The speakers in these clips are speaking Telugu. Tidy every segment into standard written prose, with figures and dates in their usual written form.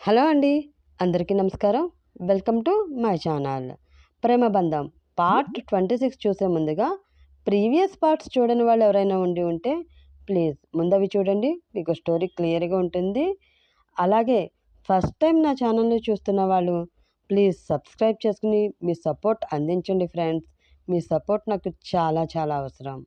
హలో అండి. అందరికీ నమస్కారం. Welcome to my channel. Prema Bandham part 26 చూసే ముందుగా ప్రీవియస్ పార్ట్స్ చూడని వాళ్ళు ఎవరైనా ఉంటే ప్లీజ్ ముందవి చూడండి. మీకు స్టోరీ క్లియర్‌గా ఉంటుంది. అలాగే ఫస్ట్ టైం నా ఛానల్‌ని చూస్తున్న వాళ్ళు ప్లీజ్ సబ్స్క్రైబ్ చేసుకుని మీ సపోర్ట్ అందించండి ఫ్రెండ్స్. మీ సపోర్ట్ నాకు చాలా చాలా అవసరం.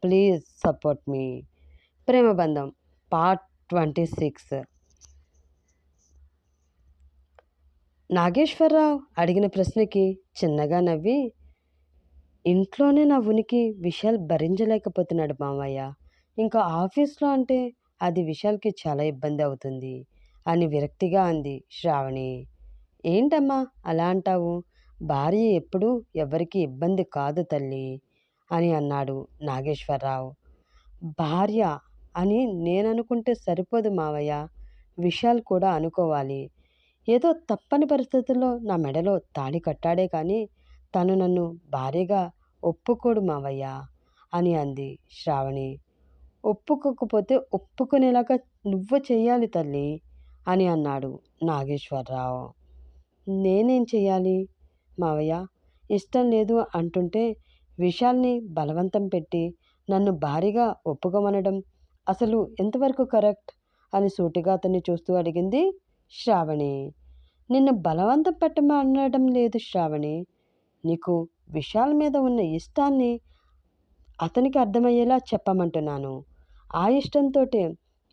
Please support me. Prema Bandham part 26. Nageswararao అడిగిన ప్రశ్నకి చిన్నగా నవ్వి, ఇంట్లోనే నా ఉనికి విశాల్ భరించలేకపోతున్నాడు మావయ్య. ఇంకా ఆఫీస్లో అంటే అది విశాల్కి చాలా ఇబ్బంది అవుతుంది అని విరక్తిగా అంది శ్రావణి. ఏంటమ్మా అలా అంటావు? భార్య ఎప్పుడూ ఎవరికి ఇబ్బంది కాదు తల్లి అని అన్నాడు నాగేశ్వరరావు. భార్య అని నేననుకుంటే సరిపోదు మావయ్య, విశాల్ కూడా అనుకోవాలి. ఏదో తప్పని పరిస్థితుల్లో నా మెడలో తాళి కట్టాడే కానీ తను నన్ను భార్యగా ఒప్పుకోడు మావయ్య అని అంది శ్రావణి. ఒప్పుకోకపోతే ఒప్పుకునేలాగా నువ్వు చెయ్యాలి తల్లి అని అన్నాడు నాగేశ్వరరావు. నేనేం చెయ్యాలి మావయ్య? ఇష్టం లేదు అంటుంటే విశాల్ని బలవంతం పెట్టి నన్ను భారీగా ఒప్పుకోమనడం అసలు ఎంతవరకు కరెక్ట్ అని సూటిగా అతన్ని చూస్తూ అడిగింది శ్రావణి. నిన్ను బలవంతం పెట్టమనడం లేదు శ్రావణి. నీకు విశాల్ మీద ఉన్న ఇష్టాన్ని అతనికి అర్థమయ్యేలా చెప్పమంటున్నాను. ఆ ఇష్టంతోటే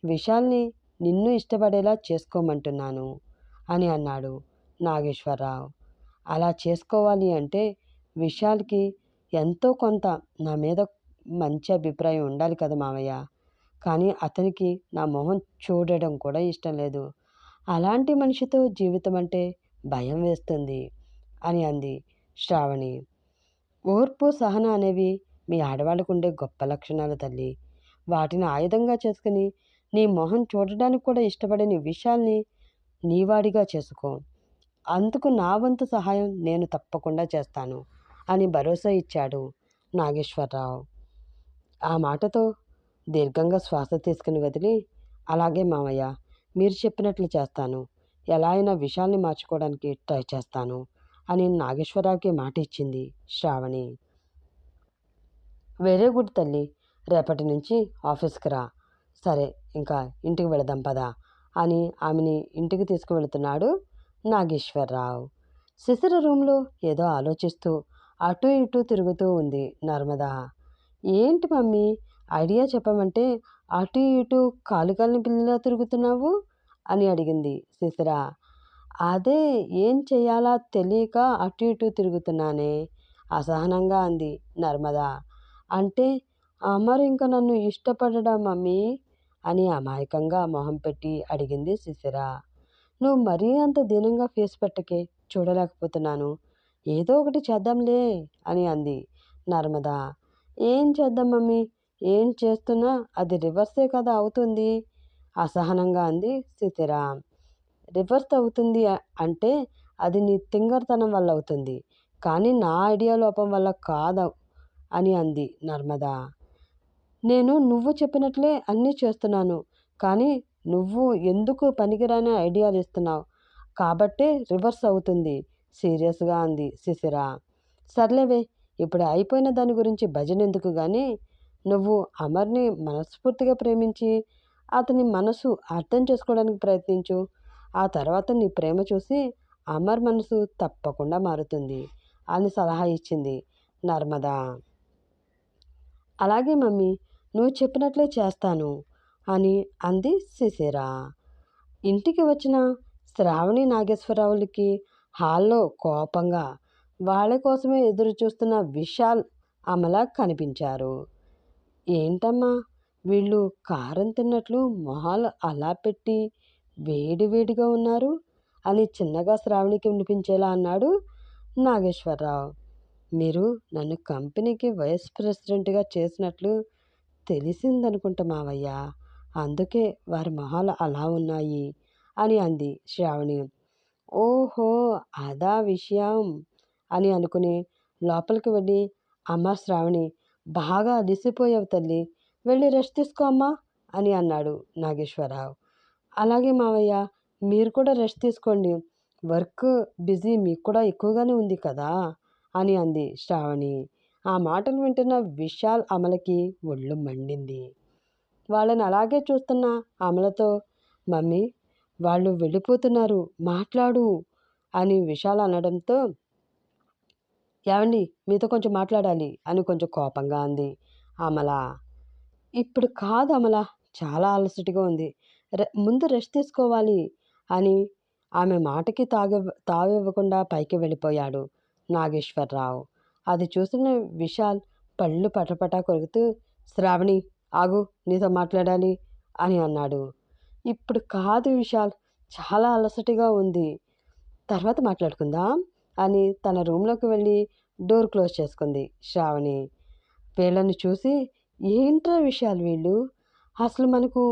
విశాల్ని నిన్ను ఇష్టపడేలా చేసుకోమంటున్నాను అని అన్నాడు నాగేశ్వరరావు. అలా చేసుకోవాలి అంటే విశాల్కి ఎంతో కొంత నా మీద మంచి అభిప్రాయం ఉండాలి కదా మావయ్య. కానీ అతనికి నా మొహం చూడడం కూడా ఇష్టం లేదు. అలాంటి మనిషితో జీవితం అంటే భయం వేస్తుంది అని అంది శ్రావణి. ఓర్పు సహన అనేవి మీ ఆడవాళ్ళకు ఉండే గొప్ప లక్షణాలు తల్లి. వాటిని ఆయుధంగా చేసుకుని నీ మొహం చూడడానికి కూడా ఇష్టపడని విషయాల్ని నీవాడిగా చేసుకో. అందుకు నా వంతు సహాయం నేను తప్పకుండా చేస్తాను అని భరోసా ఇచ్చాడు నాగేశ్వరరావు. ఆ మాటతో దీర్ఘంగా శ్వాస తీసుకుని వదిలి, అలాగే మావయ్య, మీరు చెప్పినట్లు చేస్తాను. ఎలా అయినా విషయాల్ని మార్చుకోవడానికి ట్రై చేస్తాను అని నాగేశ్వరరావుకి మాట ఇచ్చింది శ్రావణి. వెరీ గుడ్ తల్లి, రేపటి నుంచి ఆఫీస్కి రా. సరే, ఇంకా ఇంటికి వెళదాం పదా అని ఆమెని ఇంటికి తీసుకువెళుతున్నాడు నాగేశ్వరరావు. శిశిర రూమ్లో ఏదో ఆలోచిస్తూ అటూ ఇటూ తిరుగుతూ ఉంది నర్మద. ఏంటి మమ్మీ, ఐడియా చెప్పమంటే అటు ఇటు కాలు కాలిన పిల్లలా తిరుగుతున్నావు అని అడిగింది శిశిర. అదే, ఏం చెయ్యాలా తెలియక అటు ఇటు తిరుగుతున్నానే అసహనంగా అంది నర్మద. అంటే అమర్ ఇంక నన్ను ఇష్టపడడా మమ్మీ అని అమాయకంగా మొహం పెట్టి అడిగింది శిశిర. నువ్వు మరీ అంత దీనంగా ఫేస్ పెట్టకే, చూడలేకపోతున్నాను. ఏదో ఒకటి చేద్దాంలే అని అంది నర్మద. ఏం చేద్దాం మమ్మీ, ఏం చేస్తున్నా అది రివర్సే కదా అవుతుంది అసహనంగా అంది శిశిర. రివర్స్ అవుతుంది అంటే అది నీ తింగర్తనం వల్ల అవుతుంది, కానీ నా ఐడియా లోపం వల్ల కాదు అని అంది నర్మద. నేను నువ్వు చెప్పినట్లే అన్నీ చేస్తున్నాను, కానీ నువ్వు ఎందుకు పనికిరాని ఐడియాలు ఇస్తున్నావు కాబట్టే రివర్స్ అవుతుంది సీరియస్గా అంది శిశిర. సర్లేవే, ఇప్పుడు అయిపోయిన దాని గురించి భజన ఎందుకు కానీ నువ్వు అమర్ని మనస్ఫూర్తిగా ప్రేమించి అతని మనసు అర్థం చేసుకోవడానికి ప్రయత్నించు. ఆ తర్వాత నీ ప్రేమ చూసి అమర్ మనసు తప్పకుండా మారుతుంది అని సలహా ఇచ్చింది నర్మద. అలాగే మమ్మీ, నువ్వు చెప్పినట్లే చేస్తాను అని అంది శిశిర. ఇంటికి వచ్చిన శ్రావణి నాగేశ్వరరావులకి హాల్లో కోపంగా వాళ్ళ కోసమే ఎదురు చూస్తున్న విశాల్ అమల కనిపించారు. ఏంటమ్మా వీళ్ళు కారం తిన్నట్లు మొహాలు అలా పెట్టి వేడివేడిగా ఉన్నారు అని చిన్నగా శ్రావణికి వినిపించేలా అన్నాడు నాగేశ్వరరావు. మీరు నన్ను కంపెనీకి వైస్ ప్రెసిడెంట్గా చేసినట్లు తెలిసిందనుకుంటా మావయ్య, అందుకే వారి మొహాలు అలా ఉన్నాయి అని అంది శ్రావణి. ఓహో, అదా విషయం అని అనుకుని లోపలికి వెళ్ళి, అమ్మ శ్రావణి, బాగా అలిసిపోయావు తల్లి, వెళ్ళి రెస్ట్ తీసుకో అమ్మా అని అన్నాడు నాగేశ్వరరావు. అలాగే మావయ్య, మీరు కూడా రెస్ట్ తీసుకోండి. వర్క్ బిజీ మీకు కూడా ఎక్కువగానే ఉంది కదా!" అని అంది శ్రావణి. ఆ మాటలు వింటున్న విశాల్, అమలకి ఒళ్ళు మండింది. వాళ్ళని అలాగే చూస్తున్న అమలతో, "మమ్మీ, వాళ్ళు వెళ్ళిపోతున్నారు. మాట్లాడు" అని విశాల్ అనడంతో, "ఏవండీ, మీతో కొంచెం మాట్లాడాలి" అని కొంచెం కోపంగా అంది అమల. "ఇప్పుడు కాదు అమల, చాలా అలసటగా ఉంది. ముందు రెస్ట్ తీసుకోవాలి" అని ఆమె మాటకి తావివ్వకుండా పైకి వెళ్ళిపోయాడు నాగేశ్వరరావు. అది చూసిన విశాల్ పళ్ళు పటపటా కొరుకుతూ, "శ్రావణి, ఆగు, నీతో మాట్లాడాలి" అని అన్నాడు. "ఇప్పుడు కాదు విశాల్, చాలా అలసటగా ఉంది. తర్వాత మాట్లాడుకుందాం" అని తన రూమ్‌లోకి వెళ్ళి డోర్ క్లోజ్ చేసుకుంది శ్రావణి. వీళ్ళని చూసి, "ఏంట్రా విషయాలు వీళ్ళు? అసలు మనకు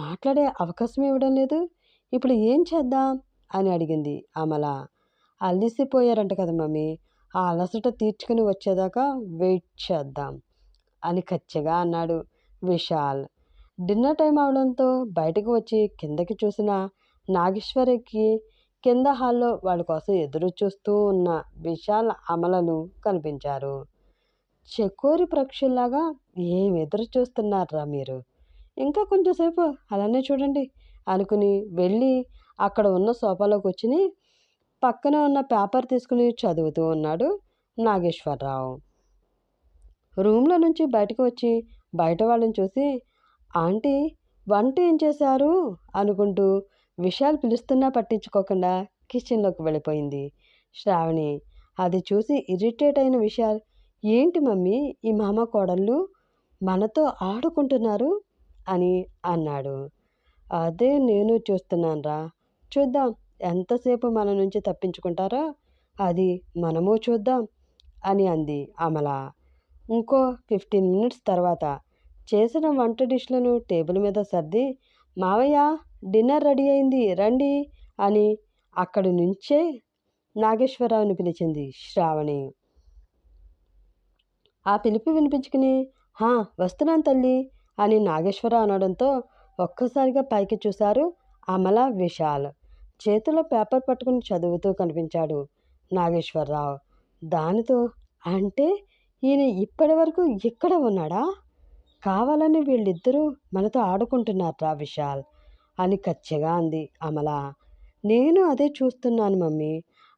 మాట్లాడే అవకాశం ఇవ్వడం లేదు. ఇప్పుడు ఏం చేద్దాం?" అని అడిగింది అమల. "అలిసిపోయారంట కదా మమ్మీ! ఆ అలసట తీర్చుకుని వచ్చేదాకా వెయిట్ చేద్దాం" అని కచ్చిగా అన్నాడు విశాల్. డిన్నర్ టైం అవడంతో బయటకు వచ్చి కిందకి చూసిన నాగేశ్వరికి కింద హాల్లో వాళ్ళ కోసం ఎదురు చూస్తూ ఉన్న విశాల్, అమలలు కనిపించారు. చెకోరి పక్షుల్లాగా ఏం ఎదురు చూస్తున్నారా మీరు? ఇంకా కొంచెం సేపు అలానే చూడండి అనుకుని వెళ్ళి అక్కడ ఉన్న సోఫాలో కూర్చుని పక్కన ఉన్న పేపర్ తీసుకుని చదువుతూ ఉన్నాడు నాగేశ్వరరావు. రూమ్‌లో నుంచి బయటకు వచ్చి బయట వాళ్ళని చూసి, "ఆంటీ, వంట ఏం చేశారు?" అనుకుంటూ విశాల్ పిలుస్తున్నా పట్టించుకోకుండా కిచెన్‌లోకి వెళ్ళిపోయింది శ్రావణి. అది చూసి ఇరిటేట్ అయిన విశాల్, "ఏంటి మమ్మీ, ఈ మామ కోడళ్ళు మనతో ఆడుకుంటున్నారు" అని అన్నాడు. "అదే నేను చూస్తున్నానురా. చూద్దాం ఎంతసేపు మన నుంచి తప్పించుకుంటారో, అది మనము చూద్దాం" అని అంది అమల. ఇంకో 15 మినిట్స్ తర్వాత చేసిన వంట డిష్‌లను టేబుల్ మీద సర్ది, "మావయ్య, డిన్నర్ రెడీ అయింది రండి" అని అక్కడి నుంచే నాగేశ్వరరావుని పిలిచింది శ్రావణి. ఆ పిలుపు వినిపించుకుని, "హా, వస్తున్నాను తల్లి" అని నాగేశ్వరరావు అనడంతో ఒక్కసారిగా పైకి చూశారు అమల, విశాల్. చేతిలో పేపర్ పట్టుకుని చదువుతూ కనిపించాడు నాగేశ్వరరావు. దానితో, "అంటే ఈయన ఇప్పటి వరకు ఇక్కడే ఉన్నాడా? కావాలని వీళ్ళిద్దరూ మనతో ఆడుకుంటున్నారా విశాల్" అని కచ్చిగా అంది అమల. "నేను అదే చూస్తున్నాను మమ్మీ.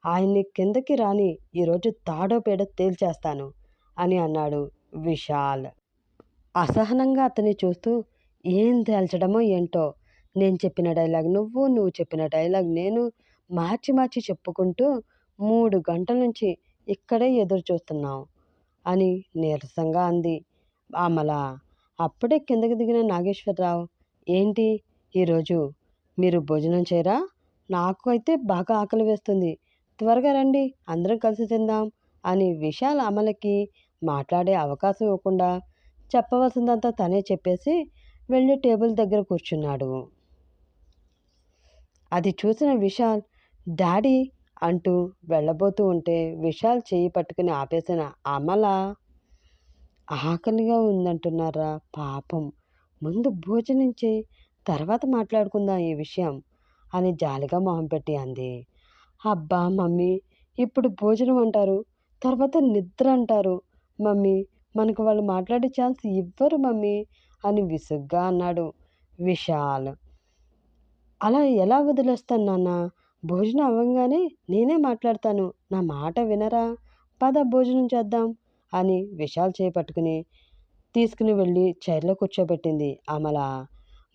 ఆయన్ని కిందకి రాని, ఈరోజు తాడో పేడో తేల్చేస్తాను" అని అన్నాడు విశాల్. అసహనంగా అతన్ని చూస్తూ, "ఏం తేల్చడమో ఏంటో. నేను చెప్పిన డైలాగ్ నువ్వు, నువ్వు చెప్పిన డైలాగ్ నేను మార్చి మార్చి చెప్పుకుంటూ 3 గంటల నుంచి ఇక్కడే ఎదురు చూస్తున్నాం" అని నీరసంగా అంది అమల. అప్పుడే కిందకి దిగిన నాగేశ్వరరావు, "ఏంటి ఈరోజు మీరు భోజనం చేయరా? నాకు అయితే బాగా ఆకలి వేస్తుంది. త్వరగా రండి, అందరం కలిసి తిందాం" అని విశాల్, అమలకి మాట్లాడే అవకాశం ఇవ్వకుండా చెప్పవలసిందంతా తనే చెప్పేసి వెళ్ళి టేబుల్ దగ్గర కూర్చున్నాడు. అది చూసిన విశాల్, "డాడీ" అంటూ వెళ్ళబోతూ ఉంటే విశాల్ చెయ్యి పట్టుకుని ఆపేసిన అమల, "ఆకలిగా ఉందంటున్నారా పాపం, ముందు భోజనం చేయి, తర్వాత మాట్లాడుకుందాం ఈ విషయం" అని జాలిగా మొహం పెట్టి అంది. "అబ్బా మమ్మీ, ఇప్పుడు భోజనం అంటారు, తర్వాత నిద్ర అంటారు మమ్మీ, మనకు వాళ్ళు మాట్లాడే ఛాన్స్ ఇవ్వరు మమ్మీ" అని విసుగ్గా అన్నాడు విశాల్. "అలా ఎలా వదిలేస్తాను నాన్న? భోజనం అవ్వంగానే నేనే మాట్లాడతాను. నా మాట వినరా? పద భోజనం చేద్దాం" అని విశాల్ చేయి పట్టుకుని తీసుకుని వెళ్ళి చైర్లో కూర్చోబెట్టింది అమల.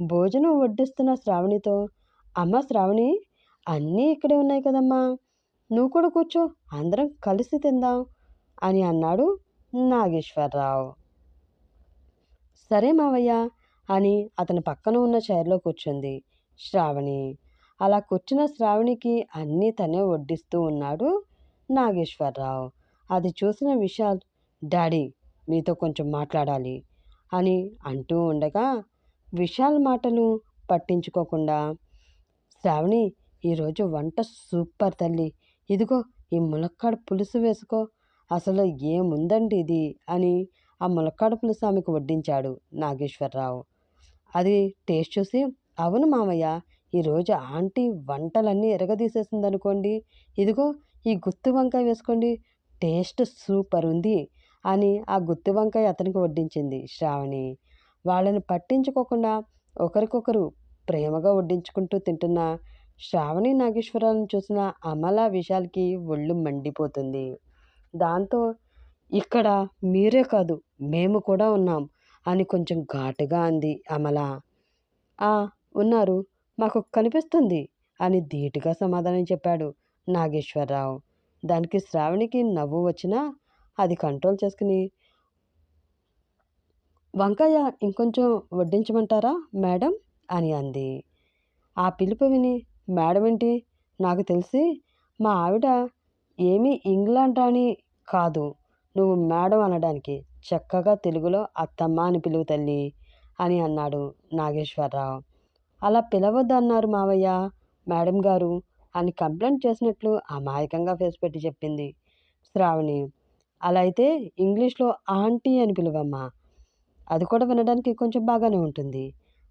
భోజనం వడ్డిస్తున్న శ్రావణితో, "అమ్మ శ్రావణి, అన్నీ ఇక్కడే ఉన్నాయి కదమ్మా, నువ్వు కూడా కూర్చో, అందరం కలిసి తిందాం" అని అన్నాడు నాగేశ్వరరావు. "సరే మావయ్య" అని అతని పక్కన ఉన్న చైర్లో కూర్చుంది శ్రావణి. అలా కూర్చున్న శ్రావణికి అన్నీ తనే వడ్డిస్తూ ఉన్నాడు నాగేశ్వరరావు. అది చూసిన విశాల్, "డాడీ, మీతో కొంచెం మాట్లాడాలి" అని అంటూ ఉండగా విశాల్ మాటలు పట్టించుకోకుండా, "శ్రావణి, ఈరోజు వంట సూపర్ తల్లి. ఇదిగో ఈ ములక్కాడ పులుసు వేసుకో. అసలు ఏముందండి ఇది" అని ఆ ములక్కాడ పులుసు ఆమెకు వడ్డించాడు నాగేశ్వరరావు. అది టేస్ట్ చూసి, "అవును మామయ్య, ఈరోజు ఆంటీ వంటలన్నీ ఎరగదీసేసిందనుకోండి. ఇదిగో ఈ గుత్తి వంకాయ వేసుకోండి. టేస్ట్ సూపర్ ఉంది అని ఆ గుత్తి వంకాయ అతనికి వడ్డించింది శ్రావణి. వాళ్ళని పట్టించుకోకుండా ఒకరికొకరు ప్రేమగా వడ్డించుకుంటూ తింటున్న శ్రావణి నాగేశ్వరరావుని చూసిన అమల విశాల్‌కి ఒళ్ళు మండిపోతుంది. దాంతో ఇక్కడ మీరే కాదు మేము కూడా ఉన్నాం అని కొంచెం ఘాటుగా అంది అమల. ఆ! ఉన్నారు. మాకు కనిపిస్తుంది అని ధీటుగా సమాధానం చెప్పాడు నాగేశ్వరరావు. దానికి శ్రావణికి నవ్వు వచ్చినా అది కంట్రోల్ చేసుకుని, "వంకాయ ఇంకొంచెం వడ్డించమంటారా మేడం" అని అంది. ఆ పిలుపు విని, "మేడం ఏంటి? నాకు తెలిసి మా ఆవిడ ఏమీ ఇంగ్లాండ్ రాణి కాదు నువ్వు మేడం అనడానికి. చక్కగా తెలుగులో అత్తమ్మ అని పిలువు తల్లీ" అని అన్నాడు నాగేశ్వరరావు. "అలా పిలవద్దన్నారు మావయ్య మేడం గారు" అని కంప్లైంట్ చేసినట్లు అమాయకంగా ఫేస్ పెట్టి చెప్పింది శ్రావణి. "అలా అయితే ఇంగ్లీష్‌లో ఆంటీ అని పిలువమ్మా. అది కూడా వినడానికి కొంచెం బాగానే ఉంటుంది"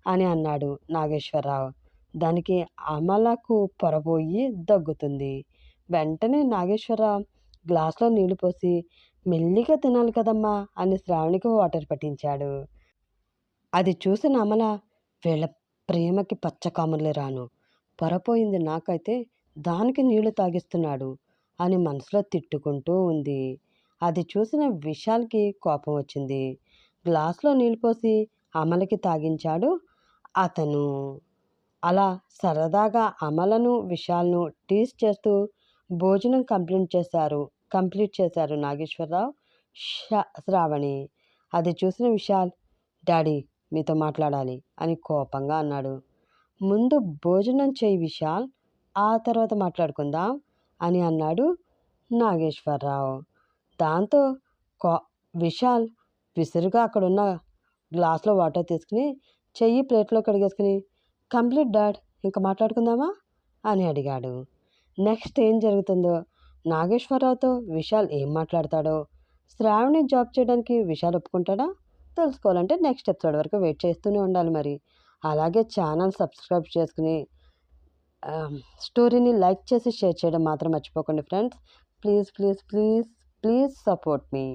అని అన్నాడు నాగేశ్వరరావు. దానికి అమలకు పొరబోయి దగ్గుతుంది. వెంటనే నాగేశ్వరరావు గ్లాస్‌లో నీళ్లు పోసి, "మెల్లిగా తినాలి కదమ్మా" అని శ్రావణికి వాటర్ పట్టించాడు. అది చూసిన అమల, వీళ్ళ ప్రేమకి పచ్చకామెర్లు రాను. పొరపోయింది నాకైతే దానికి నీళ్లు తాగిస్తున్నాడు అని మనసులో తిట్టుకుంటూ ఉంది. అది చూసిన విశాల్‌కి కోపం వచ్చింది. గ్లాస్‌లో నీళ్లు పోసి అమలకి తాగించాడు అతను. అలా సరదాగా అమలను, విశాల్‌ను టీజ్ చేస్తూ భోజనం కంప్లీట్ చేశారు నాగేశ్వరరావు, శ్రావణి. అది చూసిన విశాల్, "డాడీ మీతో మాట్లాడాలి" అని కోపంగా అన్నాడు. "ముందు భోజనం చెయ్యి విశాల్, ఆ తర్వాత మాట్లాడుకుందాం" అని అన్నాడు నాగేశ్వరరావు. దాంతో కో విశాల్ విసురుగా అక్కడున్న గ్లాస్‌లో వాటర్ తీసుకుని, చెయ్యి ప్లేట్‌లో కడిగేసుకుని, "కంప్లీట్ డాడ్ ఇంక మాట్లాడుకుందామా" అని అడిగాడు. నెక్స్ట్ ఏం జరుగుతుందో, నాగేశ్వరరావుతో విశాల్ ఏం మాట్లాడతాడో, శ్రావణి జాబ్ చేయడానికి విశాల్ ఒప్పుకుంటాడా? తెలుసుకోవాలంటే నెక్స్ట్ ఎపిసోడ్ వరకు వెయిట్ చేస్తూనే ఉండాలి మరి. అలాగే ఛానల్ సబ్స్క్రైబ్ చేసుకుని స్టోరీని లైక్ చేసి షేర్ చేయడం మాత్రం మర్చిపోకండి friends. Please please please please support me.